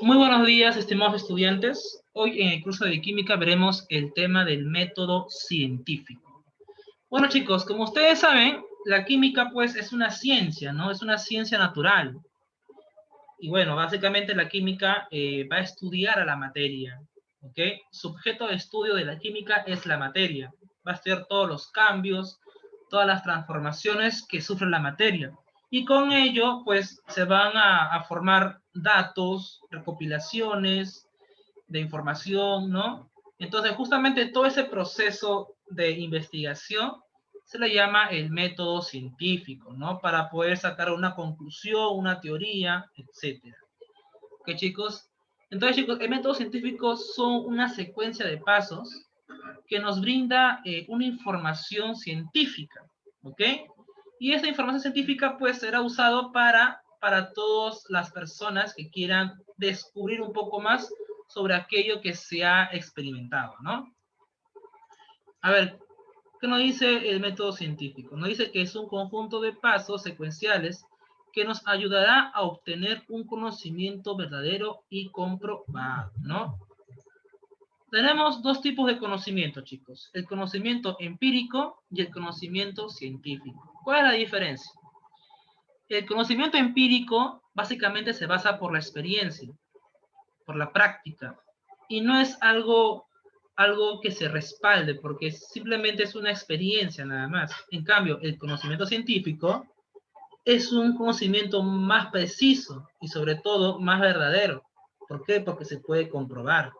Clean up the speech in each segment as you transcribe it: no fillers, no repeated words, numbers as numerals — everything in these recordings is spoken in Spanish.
Muy buenos días, estimados estudiantes. Hoy en el curso de química veremos el tema del método científico. Bueno, chicos, como ustedes saben, la química pues es una ciencia, ¿no? Es una ciencia natural. Y bueno, básicamente la química va a estudiar a la materia, ¿ok? Su objeto de estudio de la química es la materia. Va a estudiar todos los cambios, todas las transformaciones que sufre la materia. Y con ello, pues, se van a formar datos, recopilaciones de información, ¿no? Entonces, justamente todo ese proceso de investigación se le llama el método científico, ¿no? Para poder sacar una conclusión, una teoría, etcétera. ¿Ok, chicos? Entonces, chicos, el método científico son una secuencia de pasos que nos brinda una información científica, ¿ok? Y esa información científica, pues, será usado para todas las personas que quieran descubrir un poco más sobre aquello que se ha experimentado, ¿no? A ver, ¿qué nos dice el método científico? Nos dice que es un conjunto de pasos secuenciales que nos ayudará a obtener un conocimiento verdadero y comprobado, ¿no? Tenemos dos tipos de conocimiento, chicos. El conocimiento empírico y el conocimiento científico. ¿Cuál es la diferencia? El conocimiento empírico básicamente se basa por la experiencia, por la práctica, y no es algo que se respalde, porque simplemente es una experiencia nada más. En cambio, el conocimiento científico es un conocimiento más preciso y sobre todo más verdadero. ¿Por qué? Porque se puede comprobar.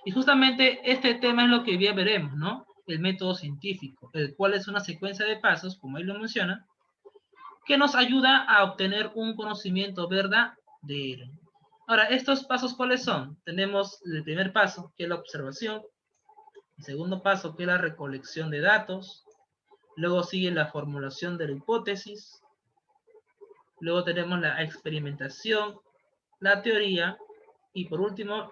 Y justamente este tema es lo que hoy día veremos, ¿no? El método científico, el cual es una secuencia de pasos, como él lo menciona, que nos ayuda a obtener un conocimiento verdadero. Ahora, ¿estos pasos cuáles son? Tenemos el primer paso, que es la observación, el segundo paso, que es la recolección de datos, luego sigue la formulación de la hipótesis, luego tenemos la experimentación, la teoría, y por último,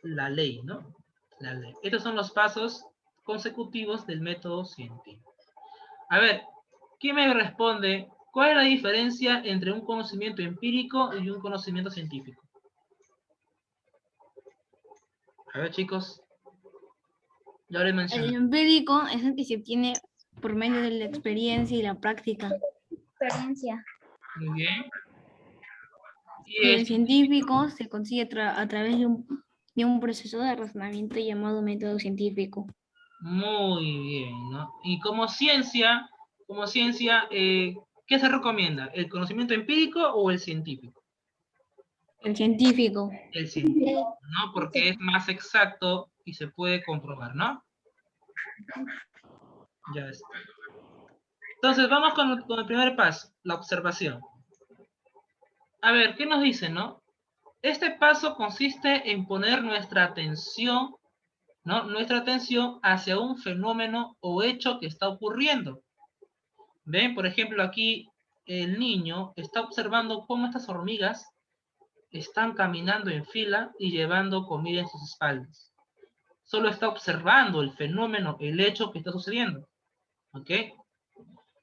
la ley, ¿no? La ley. Estos son los pasos consecutivos del método científico. A ver, ¿quién me responde? ¿Cuál es la diferencia entre un conocimiento empírico y un conocimiento científico? A ver, chicos, ya les mencioné. El empírico es el que se obtiene por medio de la experiencia y la práctica. Muy bien. Y Y el el científico se consigue a través de un proceso de razonamiento llamado método científico. muy bien, ¿no? Y ¿qué se recomienda? ¿El conocimiento empírico o el científico? El científico. El científico, ¿no? Porque es más exacto y se puede comprobar, ¿no? Ya está. Entonces, vamos con el primer paso, la observación. A ver, ¿qué nos dice, no? Este paso consiste en poner nuestra atención, ¿no? Nuestra atención hacia un fenómeno o hecho que está ocurriendo. ¿Ven? Por ejemplo, aquí el niño está observando cómo estas hormigas están caminando en fila y llevando comida en sus espaldas. Solo está observando el fenómeno, el hecho que está sucediendo. ¿Ok?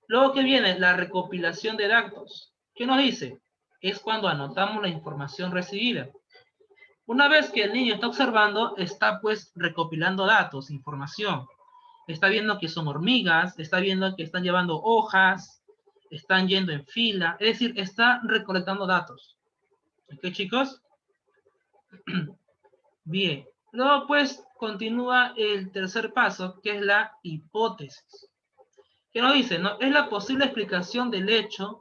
Luego que viene la recopilación de datos. ¿Qué nos dice? Es cuando anotamos la información recibida. Una vez que el niño está observando, está pues recopilando datos, información. Está viendo que son hormigas, está viendo que están llevando hojas, están yendo en fila, es decir, está recolectando datos. ¿Ok, chicos? Bien. Luego pues continúa el tercer paso, que es la hipótesis. ¿Qué nos dice? ¿No? Es la posible explicación del hecho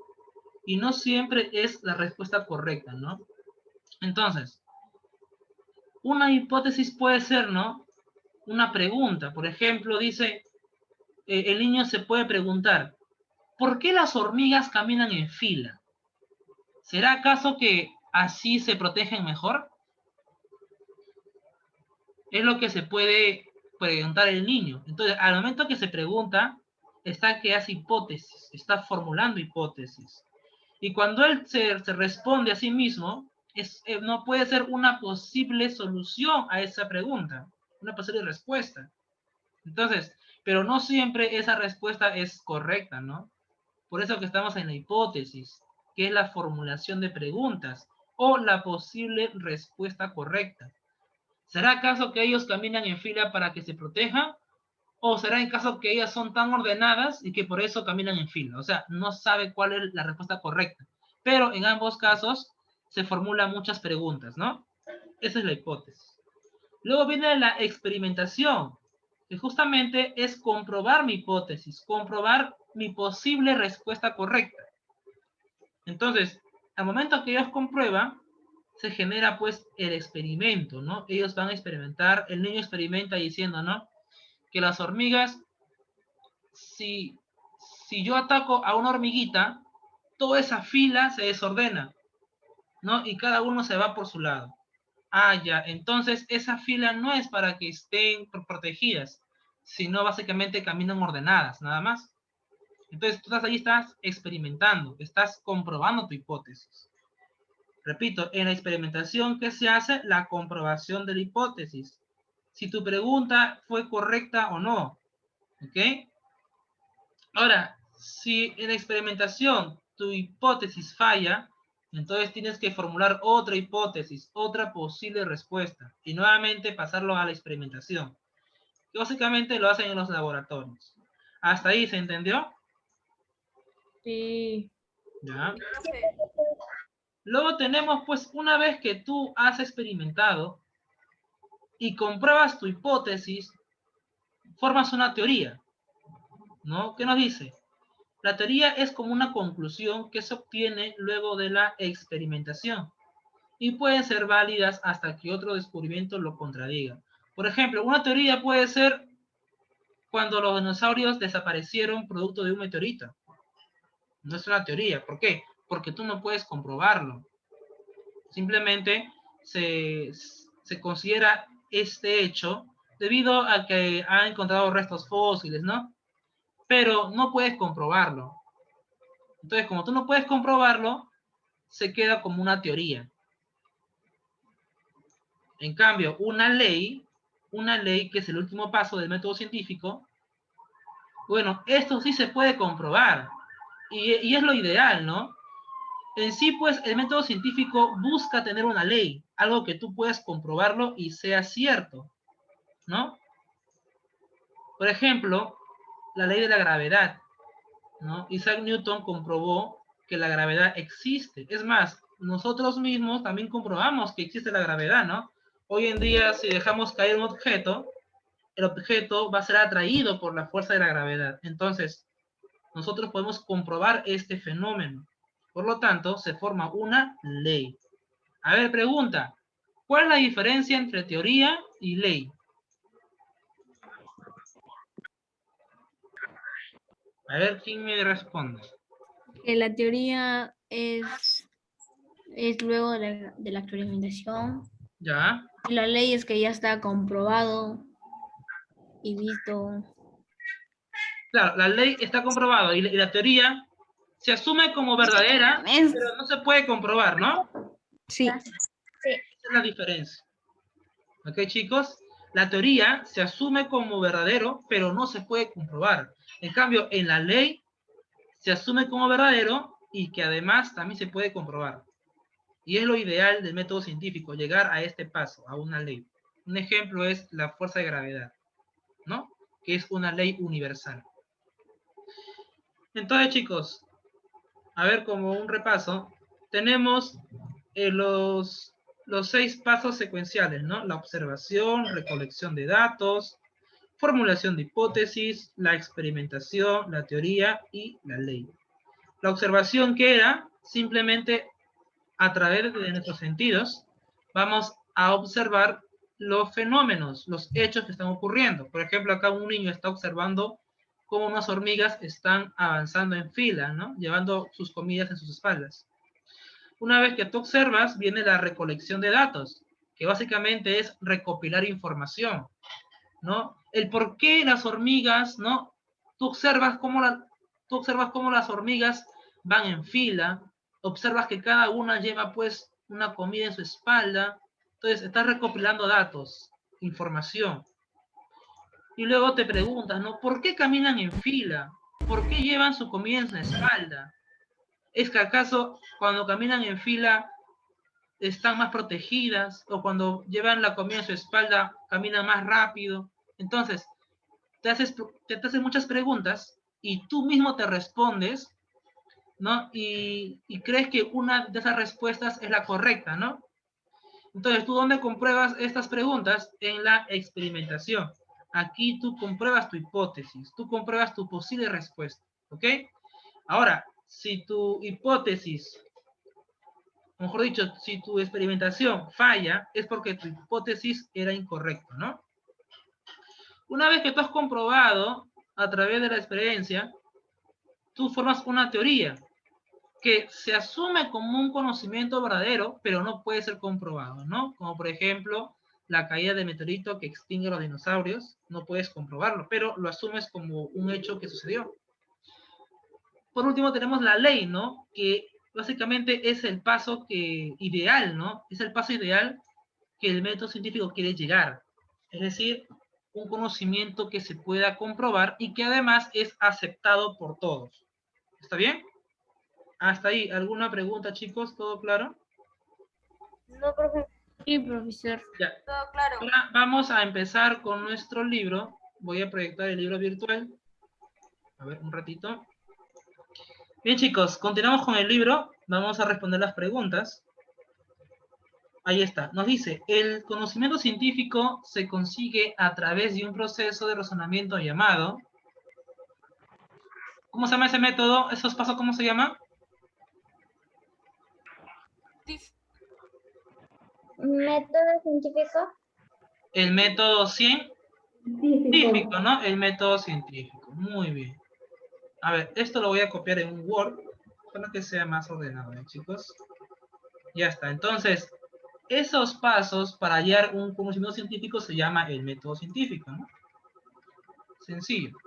y no siempre es la respuesta correcta, ¿no? Entonces, una hipótesis puede ser, ¿no? Una pregunta. Por ejemplo, dice, el niño se puede preguntar, ¿por qué las hormigas caminan en fila? ¿Será acaso que así se protegen mejor? Es lo que se puede preguntar el niño. Entonces, al momento que se pregunta, está que hace hipótesis, está formulando hipótesis. Y cuando él se responde a sí mismo, no puede ser una posible solución a esa pregunta, una posible respuesta. Entonces, pero no siempre esa respuesta es correcta, ¿no? Por eso que estamos en la hipótesis, que es la formulación de preguntas o la posible respuesta correcta. ¿Será acaso que ellos caminan en fila para que se protejan? ¿O será en caso que ellas son tan ordenadas y que por eso caminan en fila? O sea, no sabe cuál es la respuesta correcta. Pero en ambos casos se formulan muchas preguntas, ¿no? Esa es la hipótesis. Luego viene la experimentación, que justamente es comprobar mi hipótesis, comprobar mi posible respuesta correcta. Entonces, al momento que ellos comprueban, se genera pues el experimento, ¿no? Ellos van a experimentar, el niño experimenta diciendo, ¿no? Que las hormigas, si, si yo ataco a una hormiguita, toda esa fila se desordena, ¿no? Y cada uno se va por su lado. Ah, ya, entonces esa fila no es para que estén protegidas, sino básicamente caminan ordenadas, nada más. Entonces tú estás ahí, estás experimentando, estás comprobando tu hipótesis. Repito, en la experimentación, ¿qué se hace? La comprobación de la hipótesis. Si tu pregunta fue correcta o no. ¿Ok? Ahora, si en la experimentación tu hipótesis falla, entonces tienes que formular otra hipótesis, otra posible respuesta, y nuevamente pasarlo a la experimentación. Que básicamente lo hacen en los laboratorios. ¿Hasta ahí se entendió? Sí. ¿Ya? Luego tenemos, pues, una vez que tú has experimentado y compruebas tu hipótesis, formas una teoría, ¿no? ¿Qué nos dice? La teoría es como una conclusión que se obtiene luego de la experimentación y pueden ser válidas hasta que otro descubrimiento lo contradiga. Por ejemplo, una teoría puede ser cuando los dinosaurios desaparecieron producto de un meteorito. No es una teoría. ¿Por qué? Porque tú no puedes comprobarlo. Simplemente se considera este hecho debido a que han encontrado restos fósiles, ¿no? Pero no puedes comprobarlo. Entonces, como tú no puedes comprobarlo, se queda como una teoría. En cambio, una ley que es el último paso del método científico, bueno, esto sí se puede comprobar. Y es lo ideal, ¿no? En sí, pues, el método científico busca tener una ley, algo que tú puedas comprobarlo y sea cierto, ¿no? Por ejemplo, la ley de la gravedad, ¿no? Isaac Newton comprobó que la gravedad existe. Es más, nosotros mismos también comprobamos que existe la gravedad, ¿no? Hoy en día, si dejamos caer un objeto, el objeto va a ser atraído por la fuerza de la gravedad. Entonces, nosotros podemos comprobar este fenómeno. Por lo tanto, se forma una ley. A ver, pregunta, ¿cuál es la diferencia entre teoría y ley? A ver, ¿quién me responde? Que la teoría es luego de la experimentación. ¿Ya? Y la ley es que ya está comprobado y visto. Claro, la ley está comprobada y la teoría se asume como verdadera, pero no se puede comprobar, ¿no? Sí. Esa es la diferencia. ¿Ok, chicos? La teoría se asume como verdadero, pero no se puede comprobar. En cambio, en la ley se asume como verdadero y que además también se puede comprobar. Y es lo ideal del método científico, llegar a este paso, a una ley. Un ejemplo es la fuerza de gravedad, ¿no? Que es una ley universal. Entonces, chicos, a ver, como un repaso, tenemos los 6 pasos secuenciales, ¿no? La observación, recolección de datos, formulación de hipótesis, la experimentación, la teoría y la ley. La observación, ¿qué era? Simplemente a través de nuestros sentidos vamos a observar los fenómenos, los hechos que están ocurriendo. Por ejemplo, acá un niño está observando cómo unas hormigas están avanzando en fila, ¿no? Llevando sus comidas en sus espaldas. Una vez que tú observas, viene la recolección de datos, que básicamente es recopilar información, ¿no? El por qué las hormigas, ¿no? Tú observas cómo las hormigas van en fila, observas que cada una lleva pues una comida en su espalda, entonces estás recopilando datos, información. Y luego te preguntas, ¿no? ¿Por qué caminan en fila? ¿Por qué llevan su comida en su espalda? ¿Es que acaso cuando caminan en fila están más protegidas, o cuando llevan la comida en su espalda, caminan más rápido. Entonces, te haces muchas preguntas y tú mismo te respondes, ¿no? Y crees que una de esas respuestas es la correcta, ¿no? Entonces, ¿tú dónde compruebas estas preguntas? En la experimentación. Aquí tú compruebas tu hipótesis, tú compruebas tu posible respuesta, ¿ok? Ahora, si tu hipótesis, mejor dicho, si tu experimentación falla, es porque tu hipótesis era incorrecta, ¿no? Una vez que tú has comprobado a través de la experiencia, tú formas una teoría que se asume como un conocimiento verdadero, pero no puede ser comprobado, ¿no? Como por ejemplo, la caída de meteorito que extingue a los dinosaurios, no puedes comprobarlo, pero lo asumes como un hecho que sucedió. Por último, tenemos la ley, ¿no? Que básicamente es el paso ideal, ¿no? Es el paso ideal que el método científico quiere llegar. Es decir, un conocimiento que se pueda comprobar y que además es aceptado por todos. ¿Está bien? Hasta ahí, ¿alguna pregunta, chicos? ¿Todo claro? No, profe, Sí, profesor. Ya. todo claro. Ahora vamos a empezar con nuestro libro. Voy a proyectar el libro virtual. A ver, un ratito. Bien, chicos, continuamos con el libro. Vamos a responder las preguntas. Ahí está. Nos dice, el conocimiento científico se consigue a través de un proceso de razonamiento llamado... ¿Cómo se llama ese método? ¿Esos pasos cómo se llama? ¿Método científico? El método científico, ¿no? El método científico. Muy bien. A ver, esto lo voy a copiar en un Word para que sea más ordenado, ¿eh, chicos? Ya está. Entonces, esos pasos para hallar un conocimiento científico se llama el método científico, ¿no? Sencillo.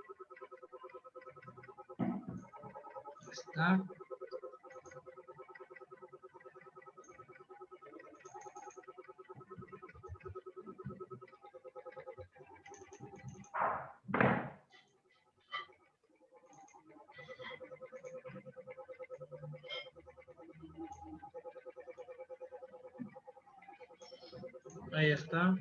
Ya está. Ahí está.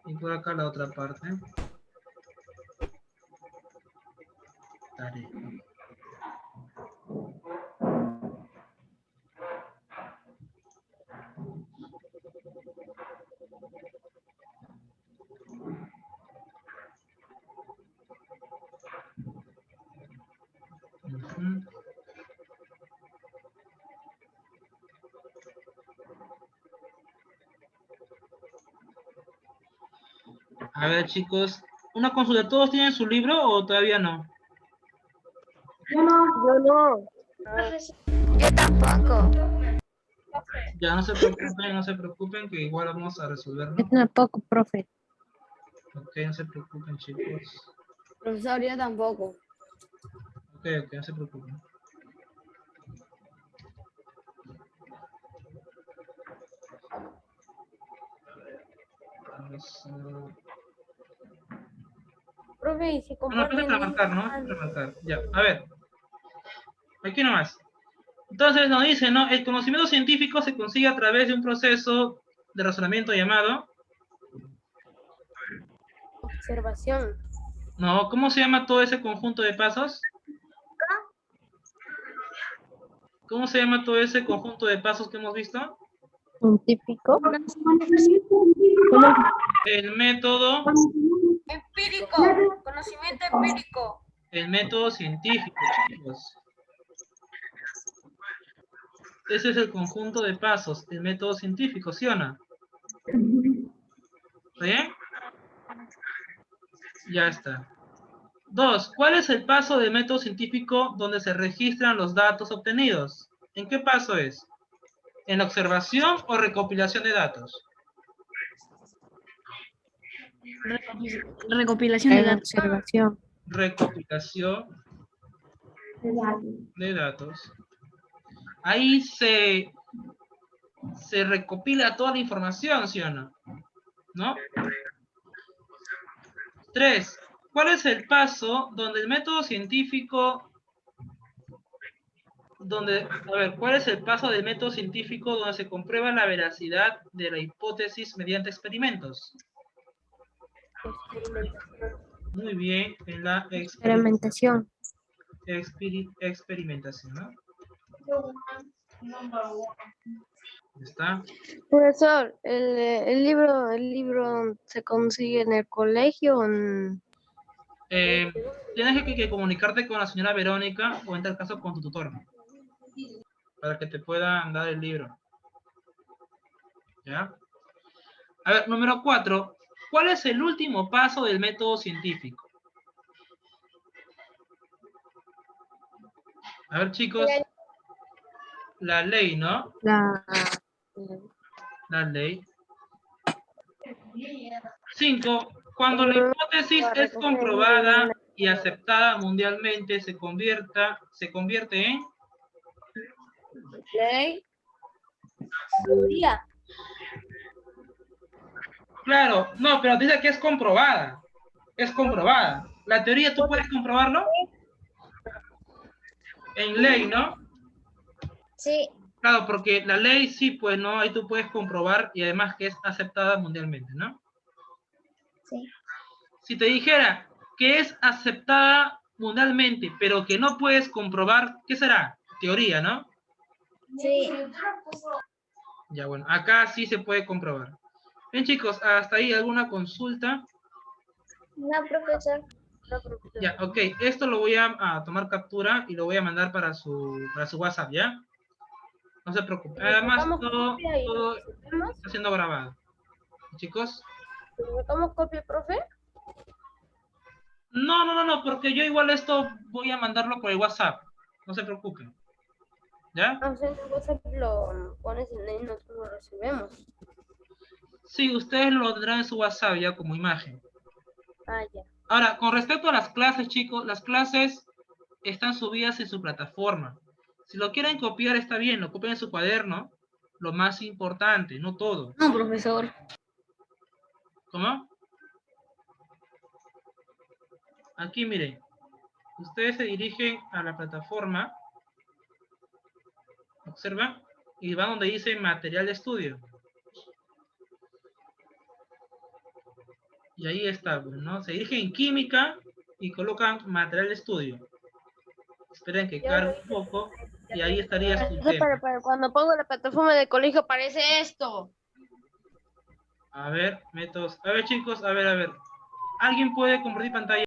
Y por acá la otra parte. Tarea. Ujú. A ver, chicos. Una consulta. ¿Todos tienen su libro o todavía no? Yo no. Yo tampoco. Ya, no se preocupen, que igual vamos a resolverlo. Yo tampoco, profe. Ok, no se preocupen, chicos. Profesor, yo tampoco. Ok, ok, no se preocupen. Vamos Profe, ¿y si No, no, comparte empieza el para link? marcar, ¿no? Para marcar. Ya, a ver. Aquí nomás. Entonces nos dice, ¿no? El conocimiento científico se consigue a través de un proceso de razonamiento llamado... Observación. No, ¿cómo se llama todo ese conjunto de pasos? ¿Cómo se llama todo ese conjunto de pasos que hemos visto? Científico. El método... Empírico. Conocimiento empírico. El método científico, chicos. Ese es el conjunto de pasos, el método científico, ¿sí o no? ¿Está bien? Ya está. 2. ¿Cuál es el paso del método científico donde se registran los datos obtenidos? ¿En qué paso es? ¿En la observación o recopilación de datos? Recopilación de datos. Observación. Recopilación de datos. Ahí se se recopila toda la información, ¿sí o no? ¿No? 3. ¿Cuál es el paso donde el método científico, ¿cuál es el paso del método científico donde se comprueba la veracidad de la hipótesis mediante experimentos? Experimentación. Muy bien, en la Experimentación. experimentación, ¿no? ¿Está? Profesor, el libro se consigue en el colegio o en... Tienes que comunicarte con la señora Verónica o en tal caso con tu tutor para que te puedan dar el libro. ¿Ya? A ver, número 4. ¿Cuál es el último paso del método científico? A ver, chicos. La ley, ¿no? La ley. 5. Cuando la hipótesis es comprobada y aceptada mundialmente, se convierte en... Ley. Teoría. Claro, no, pero dice que es comprobada. Es comprobada. La teoría, ¿tú puedes comprobarlo? En ley, ¿no? Sí. Claro, porque la ley sí, pues, ¿no? Ahí tú puedes comprobar y además que es aceptada mundialmente, ¿no? Sí. Si te dijera que es aceptada mundialmente, pero que no puedes comprobar, ¿qué será? Teoría, ¿no? Sí. Ya, bueno, acá sí se puede comprobar. Bien, chicos, hasta ahí alguna consulta. No, profesor. Ya, ok, esto lo voy a tomar captura y lo voy a mandar para su WhatsApp, ¿ya? No se preocupe. Además, todo está siendo grabado. Chicos. ¿Le sacamos copia, profe? No, porque yo igual esto voy a mandarlo por el WhatsApp. No se preocupen. ¿Ya? O sea, en el WhatsApp lo pones en ahí y nosotros lo recibimos. Sí, ustedes lo tendrán en su WhatsApp ya como imagen. Ah, ya. Ahora, con respecto a las clases, chicos, las clases están subidas en su plataforma. Si lo quieren copiar, está bien, lo copien en su cuaderno. Lo más importante, no todo. No, profesor. ¿Cómo? Aquí, miren. Ustedes se dirigen a la plataforma. Observa. Y van donde dice material de estudio. Y ahí está, ¿no? Se dirigen en química y colocan material de estudio. Esperen que cargue un poco y ahí estaría su tema. Pero cuando pongo la plataforma del colegio aparece esto. A ver, métodos. A ver, chicos, a ver. ¿Alguien puede compartir pantalla?